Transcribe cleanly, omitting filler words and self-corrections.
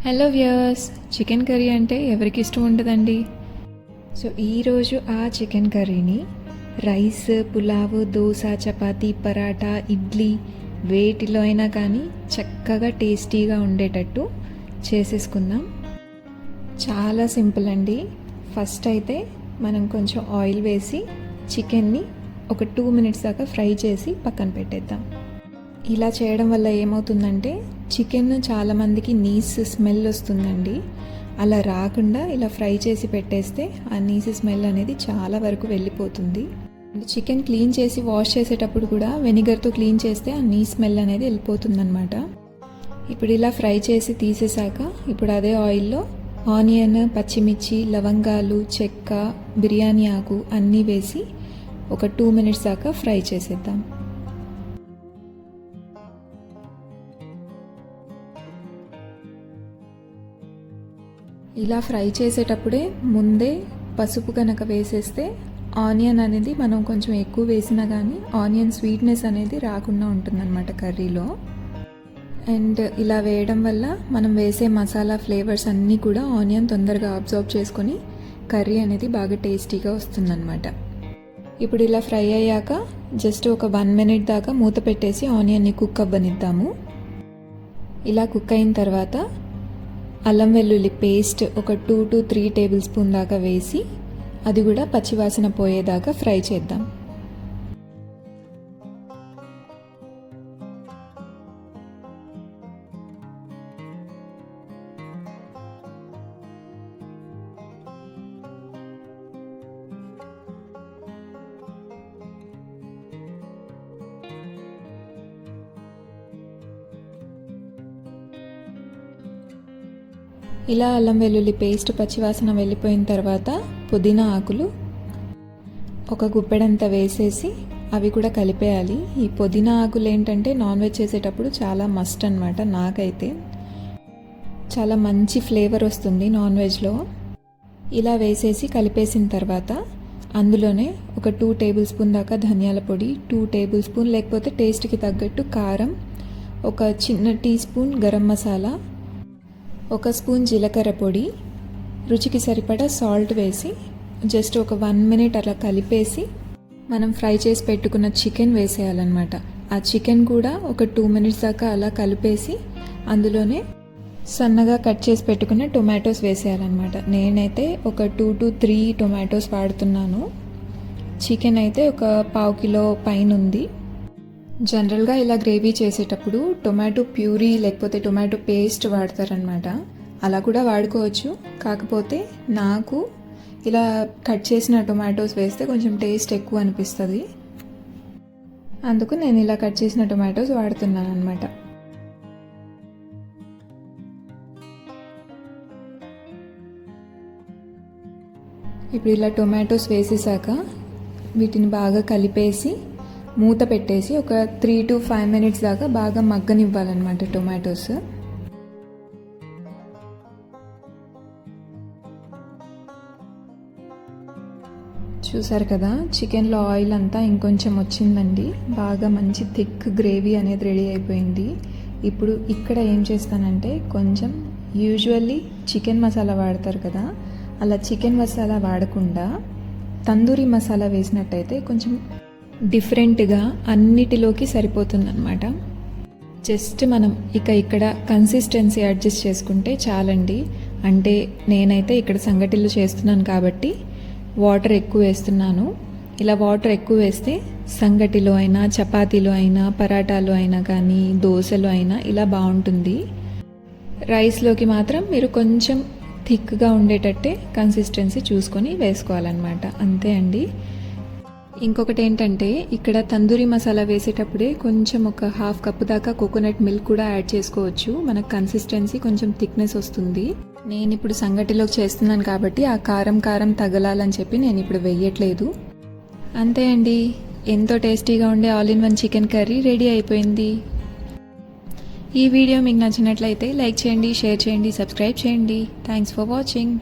Hello viewers, chicken curry అంటే ఎవరికి ఇష్టం ఉండదండి. సో ఈరోజు ఆ చికెన్ కర్రీని రైస్, పులావ్, దోశ, చపాతీ, పరాటా, ఇడ్లీ వేటిలో అయినా కానీ చక్కగా టేస్టీగా ఉండేటట్టు చేసేసుకుందాం. చాలా సింపుల్ అండి. ఫస్ట్ అయితే మనం కొంచెం ఆయిల్ వేసి చికెన్ని ఒక 2 minutes దాకా ఫ్రై చేసి పక్కన పెట్టేద్దాం. ఇలా చేయడం వల్ల ఏమవుతుందంటే చికెన్ చాలామందికి నీస్ స్మెల్ వస్తుందండి. అలా రాకుండా ఇలా ఫ్రై చేసి పెట్టేస్తే ఆ నీస్ స్మెల్ అనేది చాలా వరకు వెళ్ళిపోతుంది. చికెన్ క్లీన్ చేసి వాష్ చేసేటప్పుడు కూడా వెనిగర్తో క్లీన్ చేస్తే ఆ నీస్ స్మెల్ అనేది వెళ్ళిపోతుందన్నమాట. ఇప్పుడు ఇలా ఫ్రై చేసి తీసేసాక ఇప్పుడు అదే ఆయిల్లో ఆనియన్, పచ్చిమిర్చి, లవంగాలు, చెక్క, బిర్యానీ ఆకు అన్నీ వేసి ఒక 2 minutes దాకా ఫ్రై చేసేద్దాం. ఇలా ఫ్రై చేసేటప్పుడే ముందే పసుపు కనుక వేసేస్తే ఆనియన్ అనేది మనం కొంచెం ఎక్కువ వేసినా కానీ ఆనియన్ స్వీట్నెస్ అనేది రాకుండా ఉంటుందన్నమాట కర్రీలో. అండ్ ఇలా వేయడం వల్ల మనం వేసే మసాలా ఫ్లేవర్స్ అన్నీ కూడా ఆనియన్ తొందరగా అబ్జర్వ్ చేసుకొని కర్రీ అనేది బాగా టేస్టీగా వస్తుందన్నమాట. ఇప్పుడు ఇలా ఫ్రై అయ్యాక జస్ట్ ఒక 1 minute దాకా మూత పెట్టేసి ఆనియన్ని కుక్ అవ్వనిద్దాము. ఇలా కుక్ అయిన తర్వాత అల్లం వెల్లుల్లి పేస్ట్ ఒక 2 to 3 tablespoon దాకా వేసి అది కూడా పచ్చివాసన పోయేదాకా ఫ్రై చేద్దాం. ఇలా అల్లం వెల్లుల్లి పేస్ట్ పచ్చివాసన వెళ్ళిపోయిన తర్వాత పుదీనా ఆకులు ఒక గుప్పెడంత వేసేసి అవి కూడా కలిపేయాలి. ఈ పుదీనా ఆకులు ఏంటంటే నాన్ వెజ్ చేసేటప్పుడు చాలా మస్ట్ అన్నమాట. నాకైతే చాలా మంచి ఫ్లేవర్ వస్తుంది నాన్ వెజ్లో. ఇలా వేసేసి కలిపేసిన తర్వాత అందులోనే ఒక 2 tablespoon దాకా ధనియాల పొడి, 2 tablespoon లేకపోతే టేస్ట్కి తగ్గట్టు కారం, ఒక చిన్న టీ స్పూన్ గరం మసాలా, ఒక స్పూన్ జీలకర్ర పొడి, రుచికి సరిపడా సాల్ట్ వేసి జస్ట్ ఒక 1 minute అలా కలిపేసి మనం ఫ్రై చేసి పెట్టుకున్న చికెన్ వేసేయాలన్నమాట. ఆ చికెన్ కూడా ఒక 2 minutes దాకా అలా కలిపేసి అందులోనే సన్నగా కట్ చేసి పెట్టుకున్న టొమాటోస్ వేసేయాలన్నమాట. నేనైతే ఒక 2 to 3 టొమాటోస్ వాడుతున్నాను. చికెన్ అయితే ఒక 1/2 kilo పైన ఉంది. జనరల్గా ఇలా గ్రేవీ చేసేటప్పుడు టొమాటో ప్యూరీ లేకపోతే టొమాటో పేస్ట్ వాడతారనమాట. అలా కూడా వాడుకోవచ్చు. కాకపోతే నాకు ఇలా కట్ చేసిన టొమాటోస్ వేస్తే కొంచెం టేస్ట్ ఎక్కువ అనిపిస్తుంది. అందుకు నేను ఇలా కట్ చేసిన టొమాటోస్ వాడుతున్నాను అనమాట. ఇప్పుడు ఇలా టొమాటోస్ వేసేసాక వీటిని బాగా కలిపేసి మూత పెట్టేసి ఒక 3 to 5 minutes దాకా బాగా మగ్గనివ్వాలన్నమాట టొమాటోస్. చూసారు కదా, చికెన్లో ఆయిల్ అంతా ఇంకొంచెం వచ్చిందండి. బాగా మంచి థిక్ గ్రేవీ అనేది రెడీ అయిపోయింది. ఇప్పుడు ఇక్కడ ఏం చేస్తానంటే కొంచెం యూజువల్లీ చికెన్ మసాలా వాడతారు కదా, అలా చికెన్ మసాలా వాడకుండా తందూరి మసాలా వేసినట్టయితే కొంచెం డిఫరెంట్గా అన్నిటిలోకి సరిపోతుందన్నమాట. జస్ట్ మనం ఇక్కడ కన్సిస్టెన్సీ అడ్జస్ట్ చేసుకుంటే చాలండి. అంటే నేనైతే ఇక్కడ సంగటిలు చేస్తున్నాను కాబట్టి వాటర్ ఎక్కువ వేస్తున్నాను. ఇలా వాటర్ ఎక్కువ వేస్తే సంగటిలో అయినా, చపాతీలో అయినా, పరాటాలో అయినా కానీ, దోశలో అయినా ఇలా బాగుంటుంది. రైస్లోకి మాత్రం మీరు కొంచెం థిక్గా ఉండేటట్టే కన్సిస్టెన్సీ చూసుకొని వేసుకోవాలన్నమాట. అంతే అండి. ఇంకొకటి ఏంటంటే ఇక్కడ తందూరి మసాలా వేసేటప్పుడే కొంచెం ఒక 1/2 cup దాకా కోకోనట్ మిల్క్ కూడా యాడ్ చేసుకోవచ్చు. మనకు కన్సిస్టెన్సీ కొంచెం థిక్నెస్ వస్తుంది. నేను ఇప్పుడు సంగటిలోకి చేస్తున్నాను కాబట్టి ఆ కారం తగలాలని చెప్పి నేను ఇప్పుడు వేయట్లేదు. అంతే అండి, ఎంతో టేస్టీగా ఉండే all in one chicken curry ready అయిపోయింది. ఈ వీడియో మీకు నచ్చినట్లయితే లైక్ చేయండి, షేర్ చేయండి, సబ్స్క్రైబ్ చేయండి. Thanks for watching.